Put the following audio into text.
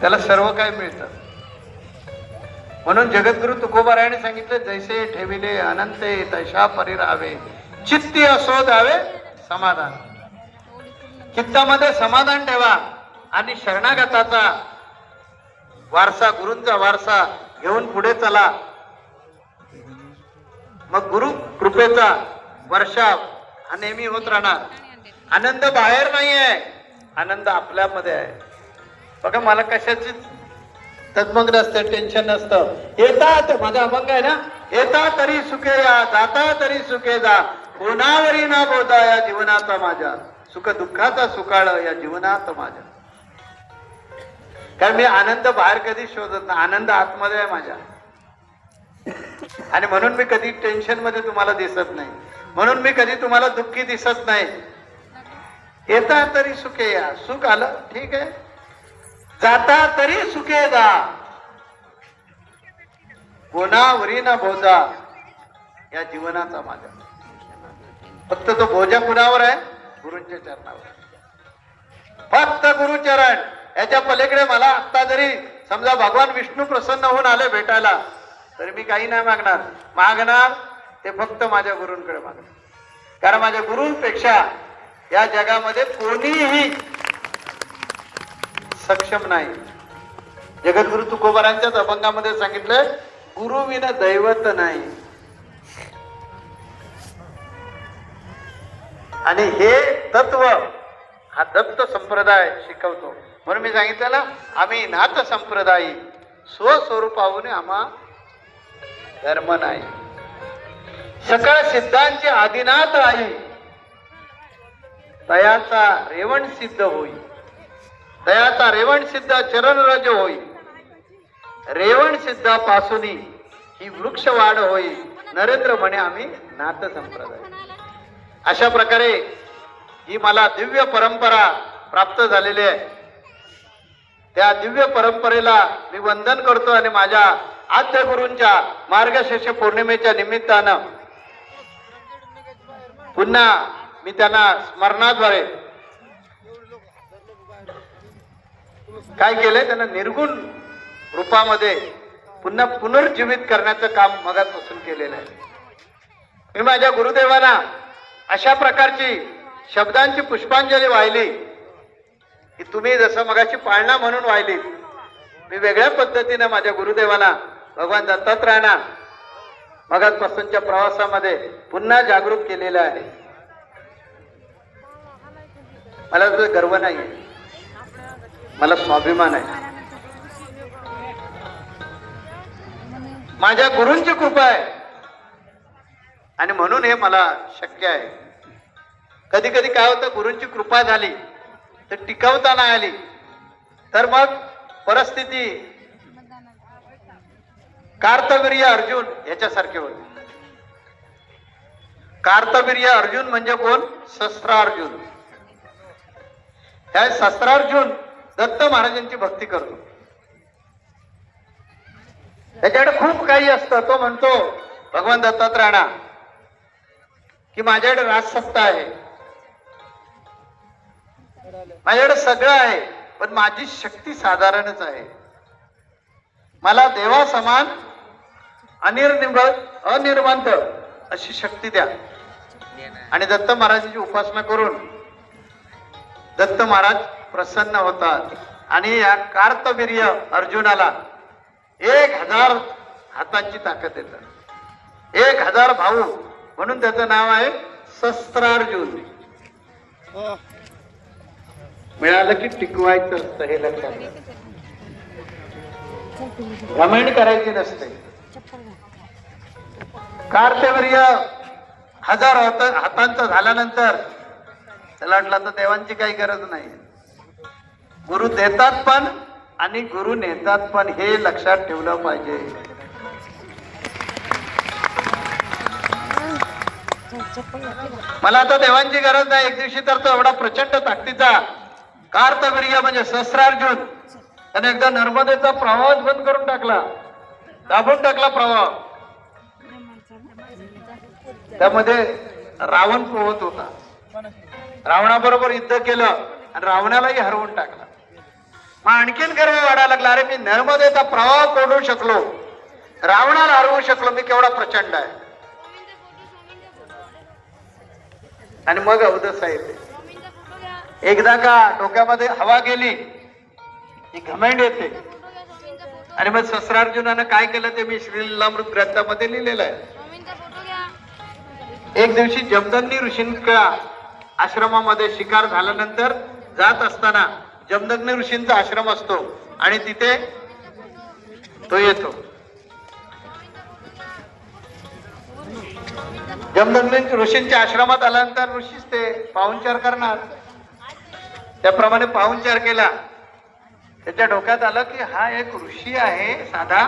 त्याला सर्व काय मिळतं. म्हणून जगद्गुरु तुकोबारायाने सांगितलं, जैसे ठेविले अनंते तैशा परिरावे, चित्ती असो द्यावे समाधान. चित्तामध्ये समाधान ठेवा आणि शरणागताचा वारसा, गुरूंचा वारसा घेऊन पुढे चला. मग गुरु कृपेचा वर्षाव हा नेहमी होत राहणार. आनंद बाहेर नाही आहे, आनंद आपल्यामध्ये आहे. बघा, मला कशाची तद्मग नसतं, टेन्शन नसतं. येतात, माझा अभंग आहे ना, येता तरी सुखे या, जाता तरी सुखे जा, कोणावरी ना बोधा या जीवनाचा माझ्या, सुख दुःखाचा सुकाळ या जीवनात माझ्या. कारण मी आनंद बाहेर कधी शोधत नाही, आनंद आतमध्ये आहे माझ्या. आणि म्हणून मी कधी टेन्शन मध्ये तुम्हाला दिसत नाही, म्हणून मी कधी तुम्हाला दुःखी दिसत नाही. येता तरी सुखे या, सुख आलं ठीक आहे, जाता तरी सुखे जा, कोणावरी ना बोजा या जीवनाचा माझ्या. फक्त तो बोजा कुणावर आहे? गुरूंच्या चरणावर. फक्त गुरुचरण. याच्या पलीकडे मला आता जरी समजा भगवान विष्णू प्रसन्न होऊन आले भेटायला, तरी मी काही नाही मागणार ते फक्त माझ्या गुरूंकडे मागणार. कारण माझ्या गुरूंपेक्षा या जगामध्ये कोणीही सक्षम नाही. जगद्गुरु तुकोबारांच्याच अभंगामध्ये सांगितलं, गुरु विना दैवत नाही. आणि हे तत्व हा दत्त संप्रदाय शिकवतो. म्हणून मी सांगितलं ना, आम्ही नाथ संप्रदायी, स्वस्वरूपाहून आम्हा धर्म नाही. सकळ सिद्धांचे आदिनाथ आई, तयाचा रेवण सिद्ध होई, तयाचा रेवण सिद्ध चरण रज होई, रेवण सिद्धापासून ही वृक्ष वाढ होई, नरेंद्र म्हणे आम्ही नाथ संप्रदाय. अशा प्रकारे ही मला दिव्य परंपरा प्राप्त झालेली आहे. त्या दिव्य परंपरेला मी वंदन करतो आणि माझ्या आद्य गुरूंच्या मार्गशीर्ष पौर्णिमेच्या निमित्तानं पुन्हा मी त्यांना स्मरणाद्वारे काय केलंय, त्यांना निर्गुण रूपामध्ये पुन्हा पुनर्जीवित करण्याचं काम मगापासून केलेलं आहे. मी माझ्या गुरुदेवांना अशा प्रकारची शब्दांची पुष्पांजली वाहिली की तुम्ही जसं मगाची पाळणा म्हणून वाहिली, मी वेगळ्या पद्धतीने माझ्या गुरुदेवांना, भगवान दत्तात्रयांना मगापासूनच्या प्रवासामध्ये पुन्हा जागरूक केलेलं आहे. मला तुझा गर्व नाही आहे, मला स्वाभिमान आहे. माझ्या गुरूंची कृपा आहे आणि म्हणून हे मला शक्य आहे. कधी कधी काय होतं, गुरूंची कृपा झाली तर टिकवता नाही आली तर मग परिस्थिती कार्तवीर्य अर्जुन याच्यासारखे होते. कार्तवीर्य अर्जुन म्हणजे कोण? शस्त्रार्जुन. त्या शस्त्रार्जुन दत्त महाराजांची भक्ती करतो. त्याच्याकडे खूप काही असतं. तो म्हणतो भगवान दत्तात्रयांना की माझ्याकडे राजसत्ता आहे, माझ्याकडे सगळं आहे, पण माझी शक्ती साधारणच आहे. मला देवा समान अनिर्वंत अशी शक्ती द्या. आणि दत्त महाराजांची उपासना करून दत्त महाराज प्रसन्न होतात आणि या कार्तवीर्य अर्जुनाला 1000 हातांची ताकद देतात. 1000 भाऊ, म्हणून त्याचं नाव आहे शस्त्रार्जुन. मिळालं की टिकवायचं असतं, हे लक्षात घ्या. घमंड करायची नसते. कार्तवीर्य 1000 हातांचं झाल्यानंतर त्याला वाटलं तर देवांची काही गरज नाही. गुरु देतात पण आणि गुरु नेतात पण, हे लक्षात ठेवलं पाहिजे. मला आता देवांची गरज नाही. एक दिवशी तर तो एवढा प्रचंड ताकदीचा कार्तवीर्य म्हणजे शस्त्रार्जुन, त्याने एकदा नर्मदेचा प्रवाह बंद करून टाकला, दाबून टाकला प्रवाह. त्यामध्ये रावण पोहत होता. रावणाबरोबर युद्ध केलं आणि रावणालाही हरवून टाकला. मग आणखीन गर्व वाढायला लागला, अरे मी नर्मदेचा प्रवाह कोंडू शकलो, रावणाला हरवू शकलो, मी केवढा प्रचंड आहे. आणि मग अवदसा येते. एकदा का डोक्यामध्ये हवा गेली की घमंड येते. आणि मग सहस्रार्जुनानं काय केलं ते मी श्रीलीलामृत ग्रंथामध्ये लिहिलेलं आहे. एक दिवशी जमदग्नी ऋषींच्या आश्रमामध्ये शिकार झाल्यानंतर जात असताना जमदग्नी ऋषींचा आश्रम असतो आणि तिथे तो येतो. जमदग्नी ऋषींच्या आश्रमात आल्यानंतर ऋषीच ते पाहुणचार करणार. त्याप्रमाणे पाहुणचार केला. त्याच्या डोक्यात आलं की हा एक ऋषी आहे साधा,